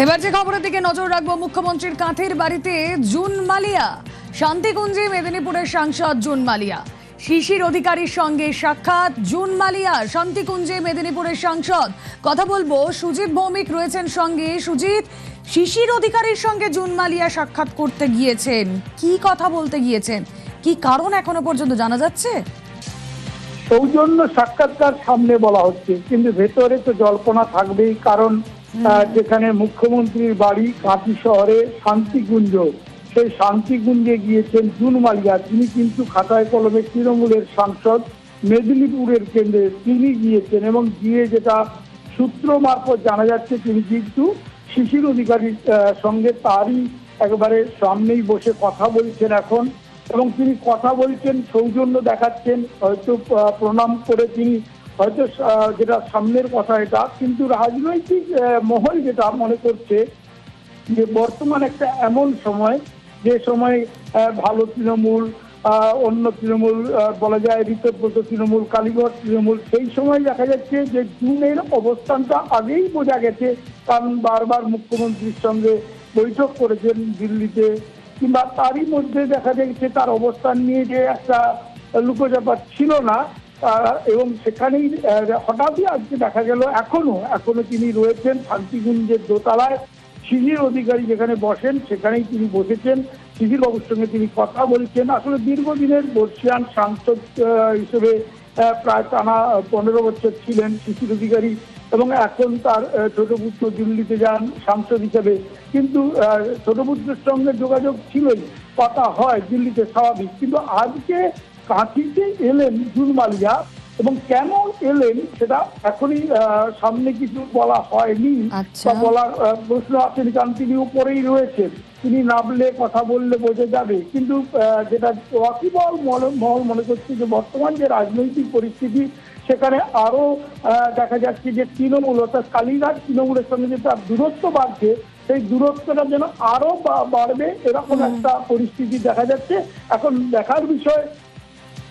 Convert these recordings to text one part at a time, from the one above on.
এবার যে খবরের দিকে নজর রাখবো, মুখ্যমন্ত্রীর কাঁথের বাড়িতে জুন মালিয়া। শান্তিকুঞ্জে মেদিনীপুরের সাংসদ জুন মালিয়া, শিশির অধিকারীর সঙ্গে সাক্ষাৎ জুন মালিয়া। শান্তিকুঞ্জে মেদিনীপুরের সাংসদ, কথা বলবো। সুজিত ভৌমিক রয়েছেন সঙ্গে। সুজিত, শিশির অধিকারীর সঙ্গে জুন মালিয়া সাক্ষাৎ করতে গিয়েছেন, কি কথা বলতে গিয়েছেন, কি কারণ এখনো পর্যন্ত জানা যাচ্ছে? সৌজন্য সাক্ষাৎকার সামনে বলা হচ্ছে, কিন্তু ভেতরে তো জল্পনা থাকবেই। কারণ যেখানে মুখ্যমন্ত্রীর বাড়ি কাঁথি শহরে শান্তিকুঞ্জ, সেই শান্তিকুঞ্জে গিয়েছেন জুন মালিয়া। তিনি কিন্তু খাতায় কলমে তৃণমূলের সাংসদ, মেদিনীপুরের কেন্দ্রে তিনি গিয়েছেন এবং গিয়ে যেটা সূত্র মারফত জানা যাচ্ছে, তিনি কিন্তু শিশির অধিকারীর সঙ্গে তারই একেবারে সামনেই বসে কথা বলছেন এখন। এবং তিনি কথা বলছেন, সৌজন্য দেখাচ্ছেন, হয়তো প্রণাম করে তিনি হয়তো যেটা সামনের কথা এটা। কিন্তু রাজনৈতিক মহল যেটা মনে করছে যে বর্তমান একটা এমন সময়, যে সময় ভালো তৃণমূল, অন্য তৃণমূল বলা যায়, ঋতব্রত তৃণমূল, কালীগড় তৃণমূল, সেই সময় দেখা যাচ্ছে যে জুনের অবস্থানটা আগেই বোঝা গেছে। কারণ বারবার মুখ্যমন্ত্রীর সঙ্গে বৈঠক করেছেন দিল্লিতে, কিংবা তারই মধ্যে দেখা যাচ্ছে তার অবস্থান নিয়ে যে একটা লুকোচাপা ছিল না। এবং সেখানেই হঠাৎই আজকে দেখা গেল এখনো তিনি রয়েছেন শান্তিকুঞ্জের দোতলায়। শিশির অধিকারী যেখানে বসেন সেখানেই তিনি বসেছেন, শিশির বাবুর সঙ্গে তিনি কথা বলছেন। আসলে দীর্ঘদিনের বর্ষিয়ান সাংসদ হিসেবে প্রায় টানা 15 বছর ছিলেন শিশির অধিকারী, এবং এখন তার ছোট পুত্র দিল্লিতে যান সাংসদ হিসেবে। কিন্তু ছোট পুত্রের সঙ্গে যোগাযোগ ছিলই, কথা হয় দিল্লিতে, স্বাভাবিক। কিন্তু আজকে কাঁথিতে এলেন জুন মালিয়া, এবং কেন এলেন সেটা এখনই সামনে কিছু বলা হয়নি বা বলার প্রশ্ন আসেনি, কারণ তিনি উপরেই রয়েছেন। তিনি নামলে কথা বললে বোঝা যাবে। কিন্তু যেটা ওয়াকিবহাল মহল মনে করছে যে বর্তমান যে রাজনৈতিক পরিস্থিতি, সেখানে আরো দেখা যাচ্ছে যে তৃণমূল অর্থাৎ কালীঘাট তৃণমূলের সঙ্গে যে তার দূরত্ব বাড়ছে, সেই দূরত্বটা যেন আরো বাড়বে, এরকম একটা পরিস্থিতি দেখা যাচ্ছে। এখন দেখার বিষয়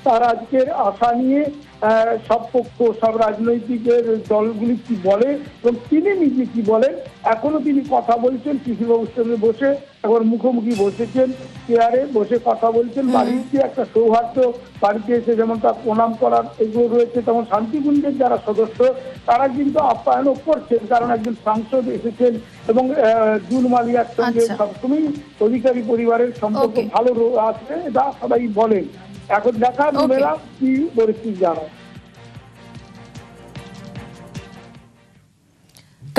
তার আজকের আশা নিয়ে সব পক্ষ, সব রাজনৈতিকের দলগুলি কি বলে এবং তিনি নিজে কি বলেন। এখনো তিনি কথা বলছেন শিশিরবাবুর সঙ্গে বসে, একবার মুখোমুখি বসেছেন, চেয়ারে বসে কথা বলছেন। বাড়িতে একটা সৌহার্দ্য, বাড়িতে এসে যেমন তার প্রণাম করার এগুলো রয়েছে, তেমন শান্তিকুঞ্জের যারা সদস্য তারা কিন্তু আপ্যায়নও করছেন, কারণ একজন সাংসদ এসেছেন। এবং জুন মালিয়ার সঙ্গে সবসময় অধিকারী পরিবারের সম্পর্ক ভালো আছে, এটা সবাই বলেন। এখন দেখার মেলা কি পরিস্থিতি জানায়।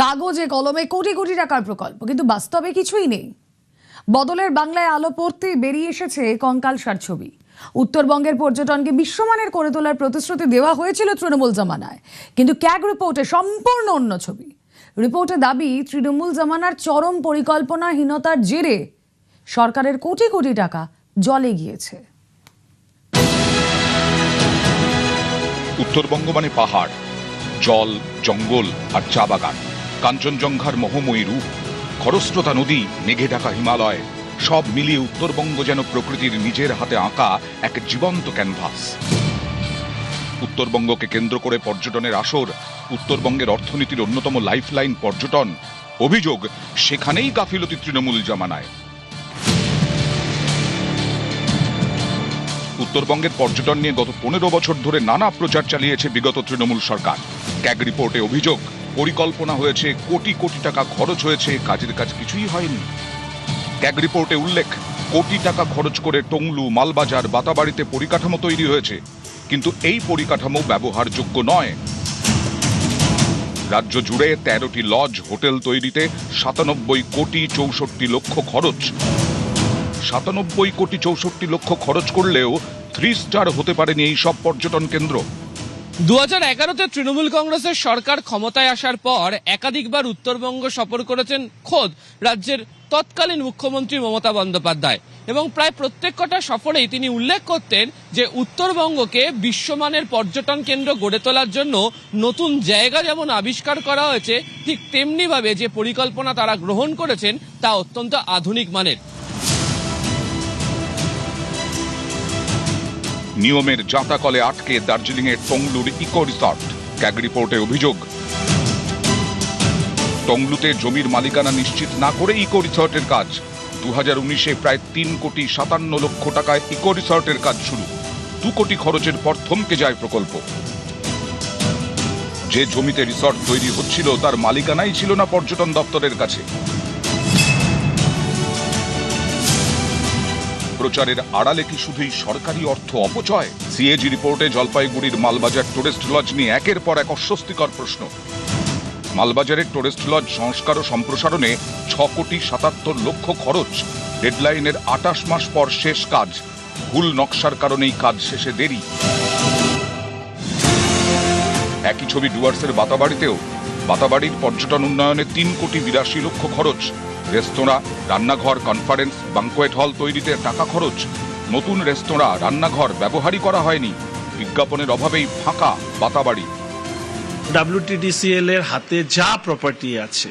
কাগজে কলমে কোটি কোটি টাকার প্রকল্প, কিন্তু বাস্তবে কিছুই নেই। বদলের বাংলায় আলো পড়তে বেরিয়ে এসেছে কঙ্কালসার ছবি। উত্তরবঙ্গের পর্যটনকে বিশ্বমানের করে তোলার প্রতিশ্রুতি দেওয়া হয়েছিল তৃণমূল জামানায়, কিন্তু ক্যাগ রিপোর্টে সম্পূর্ণ অন্য ছবি। রিপোর্টে দাবি, তৃণমূল জামানার চরম পরিকল্পনাহীনতার জেরে সরকারের কোটি কোটি টাকা জলে গিয়েছে। উত্তরবঙ্গ মানে পাহাড়, জল, জঙ্গল আর চা বাগান, কাঞ্চনজঙ্ঘার মোহময়ী রূপ, খরস্রোতা নদী, মেঘে ঢাকা হিমালয়, সব মিলিয়ে উত্তরবঙ্গ যেন প্রকৃতির নিজের হাতে আঁকা এক জীবন্ত ক্যানভাস। উত্তরবঙ্গকে কেন্দ্র করে পর্যটনের আসর, উত্তরবঙ্গের অর্থনীতির অন্যতম লাইফলাইন পর্যটন। অভিযোগ, সেখানেই গাফিলতি তৃণমূল জামানায়। উত্তরবঙ্গের পর্যটন নিয়ে গত 15 বছর ধরে নানা প্রচার চালিয়েছে বিগত তৃণমূল সরকার। ক্যাগ রিপোর্টে অভিযোগ, পরিকল্পনা হয়েছে, কোটি কোটি টাকা খরচ হয়েছে, কাজের কাজ কিছুই হয়নি। ক্যাগ রিপোর্টে উল্লেখ, কোটি টাকা খরচ করে টংলু, মালবাজার, বাতাবাড়িতে পরিকাঠামো তৈরি হয়েছে, কিন্তু এই পরিকাঠামো ব্যবহারযোগ্য নয়। রাজ্য জুড়ে 13টি লজ, হোটেল তৈরিতে 97 কোটি 64 লক্ষ খরচ। 97 কোটি 64 লক্ষ খরচ করলেও 3 স্টার হতে পারেনি এই সব পর্যটন কেন্দ্র। 2011-তে তৃণমূল কংগ্রেসের সরকার ক্ষমতায় আসার পর একাধিকবার উত্তরবঙ্গ সফর করেছেন খোদ রাজ্যের তৎকালীন মুখ্যমন্ত্রী মমতা বন্দ্যোপাধ্যায়, এবং প্রায় প্রত্যেক কটা সফরেই তিনি উল্লেখ করতেন যে উত্তরবঙ্গকে বিশ্বমানের পর্যটন কেন্দ্র গড়ে তোলার জন্য নতুন জায়গা যেমন আবিষ্কার করা হয়েছে, ঠিক তেমনিভাবে যে পরিকল্পনা তারা গ্রহণ করেছেন তা অত্যন্ত আধুনিক মানের। নিয়মের জাঁতাকলে আটকে দার্জিলিংয়ের টংলুর ইকো রিসর্ট। ক্যাগ রিপোর্টে অভিযোগ, টংলুতে জমির মালিকানা নিশ্চিত না করে ইকো রিসর্টের কাজ 2019-এ প্রায় 3,57 লক্ষ টাকায় ইকো রিসর্টের কাজ শুরু। 2 কোটি খরচের পর থমকে যায় প্রকল্প। যে জমিতে রিসর্ট তৈরি হচ্ছিল তার মালিকানাই ছিল না পর্যটন দপ্তরের কাছে। প্রচারের আড়ালে কি শুধুই সরকারি অর্থ অপচয়? সিএজি রিপোর্টে জলপাইগুড়ির মালবাজার টুরিস্ট লজ নিয়ে একের পর এক অস্বস্তিকর প্রশ্ন। মালবাজারের টুরিস্ট লজ সংস্কার ও সম্প্রসারণে 6,77 লক্ষ খরচ। ডেডলাইনের 28 মাস পর শেষ কাজ। ভুল নকশার কারণেই কাজ শেষে দেরি। একই ছবি ডুয়ার্সের বাতাবাড়িতেও। বাতাবাড়ির পর্যটন উন্নয়নে 3,82 লক্ষ খরচ। রেস্তোরাঁ, রান্নাঘর, কনফারেন্স, ব্যাংকোয়েট হল তৈরিতে টাকা খরচ। নতুন রেস্তোরাঁ, রান্নাঘর ব্যবহারই করা হয়নি। বিজ্ঞাপনের অভাবেই ফাঁকা বাতাবাড়ি। WTDCL এর হাতে যা প্রপার্টি আছে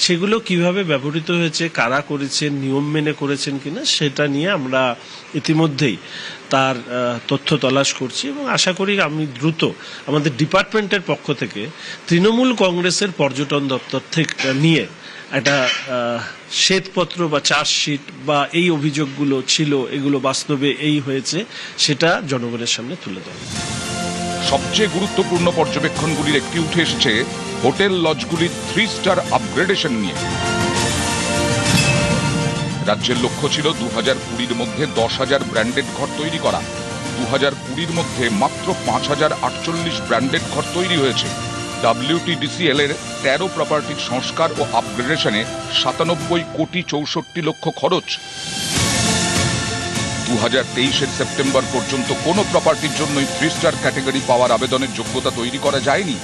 সেগুলো কিভাবে ব্যবহৃত হয়েছে, কারা করেছেন, নিয়ম মেনে করেছেন কিনা সেটা নিয়ে আমরা ইতিমধ্যেই তার তথ্য তলাশ করছি এবং আশা করি আমি দ্রুত আমাদের ডিপার্টমেন্টের পক্ষ থেকে তৃণমূল কংগ্রেসের পর্যটন দপ্তর থেকে নিয়ে একটা শ্বেতপত্র বা চার্জশিট বা এই অভিযোগগুলো ছিল এগুলো বাস্তবে এই হয়েছে সেটা জনগণের সামনে তুলে ধরে। সবচেয়ে গুরুত্বপূর্ণ পর্যবেক্ষণগুলির একটি উঠে এসেছে হোটেল লজগুলির 3 স্টার আপগ্রেডেশন নিয়ে। রাজ্যের লক্ষ্য ছিল 2020-র মধ্যে 10,000 ব্র্যান্ডেড ঘর তৈরি করা। 2020-র মধ্যে মাত্র 5,048 ব্র্যান্ডেড ঘর তৈরি হয়েছে। WTDCL এর 13 প্রপার্টির সংস্কার ও আপগ্রেডেশনে 97,64 লক্ষ খরচ। 2023-এর সেপ্টেম্বর পর্যন্ত কোনো প্রপার্টির জন্যই 3 স্টার ক্যাটাগরি পাওয়ার আবেদনের যোগ্যতা তৈরি করা যায়নি।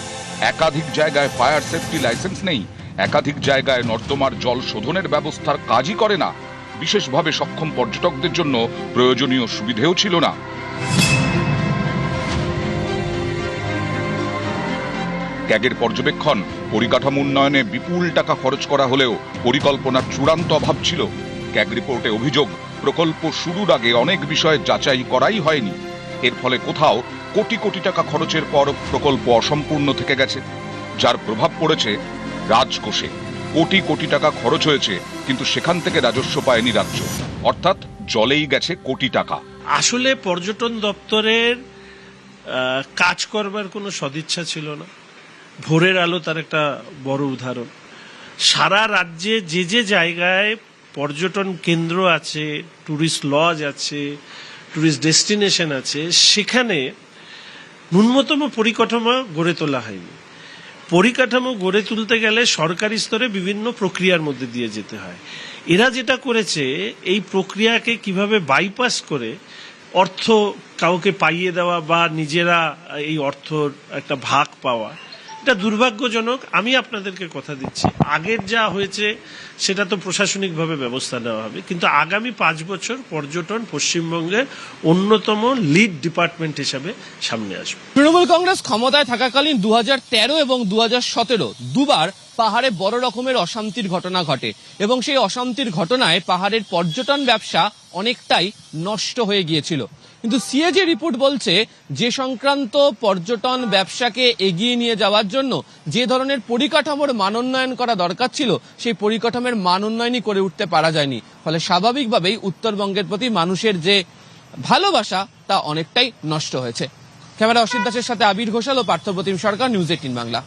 একাধিক জায়গায় ফায়ার সেফটি লাইসেন্স নেই। একাধিক জায়গায় নর্দমার জল শোধনের ব্যবস্থার কাজই করে না। বিশেষভাবে সক্ষম পর্যটকদের জন্য প্রয়োজনীয় সুবিধেও ছিল না। ক্যাগের পর্যবেক্ষণ, পরিকাঠামো উন্নয়নে বিপুল টাকা খরচ করা হলেও পরিকল্পনার চূড়ান্ত অভাব ছিল। ক্যাগ রিপোর্টে অভিযোগ, প্রকল্প শুরুর আগে অনেক বিষয় যাচাই করাই হয়নি। এর ফলে কোথাও কোটি কোটি টাকা খরচের পর প্রকল্প অসম্পূর্ণ থেকে গেছে, যার প্রভাব পড়েছে রাজকোষে। কোটি কোটি টাকা খরচ হয়েছে কিন্তু সেখান থেকে রাজস্ব পায়নি রাজ্য, অর্থাৎ জলেই গেছে কোটি টাকা। আসলে পর্যটন দপ্তরের কাজ করবার কোনো সদিচ্ছা ছিল না। ভোরের আলো তার একটা বড় উদাহরণ। সারা রাজ্যে যে যে জায়গায় পর্যটন কেন্দ্র আছে, ট্যুরিস্ট লজ আছে, ট্যুরিস্ট ডেস্টিনেশন আছে, সেখানে ন্যূনতম পরিকাঠামো গড়ে তোলা হয়নি। পরিকাঠামো গড়ে তুলতে গেলে সরকারি স্তরে বিভিন্ন প্রক্রিয়ার মধ্যে দিয়ে যেতে হয়। এরা যেটা করেছে, এই প্রক্রিয়াকে কিভাবে বাইপাস করে অর্থ কাউকে পাইয়ে দেওয়া বা নিজেরা এই অর্থর একটা ভাগ পাওয়া, এটা দুর্ভাগ্যজনক। আমি আপনাদেরকে কথা দিচ্ছি, আগের যা হয়েছে সেটা তো প্রশাসনিকভাবে ব্যবস্থা নেওয়া হবে, কিন্তু আগামী 5 বছর পর্যটন পশ্চিমবঙ্গের অন্যতম লিড ডিপার্টমেন্ট হিসাবে সামনে আসবে। তৃণমূল কংগ্রেস ক্ষমতায় থাকাকালীন 2013 এবং 2017 দুবার পাহাড়ে বড় রকমের অশান্তির ঘটনা ঘটে এবং সেই অশান্তির ঘটনায় পাহাড়ের পর্যটন ব্যবসা অনেকটাই নষ্ট হয়ে গিয়েছিল। কিন্তু সিএজি রিপোর্ট বলছে যে সংক্রান্ত পর্যটন ব্যবসাকে এগিয়ে নিয়ে যাওয়ার জন্য যে ধরনের পরিকাঠামোর মানোন্নয়ন করা দরকার ছিল, সেই পরিকাঠামোর মানোন্নয়নই করে উঠতে পারা যায়নি। ফলে স্বাভাবিকভাবেই উত্তরবঙ্গের প্রতি মানুষের যে ভালোবাসা তা অনেকটাই নষ্ট হয়েছে। ক্যামেরা অসিত দাসের সাথে আবির ঘোষাল ও পার্থপ্রতিম সরকার, নিউজ 18 বাংলা।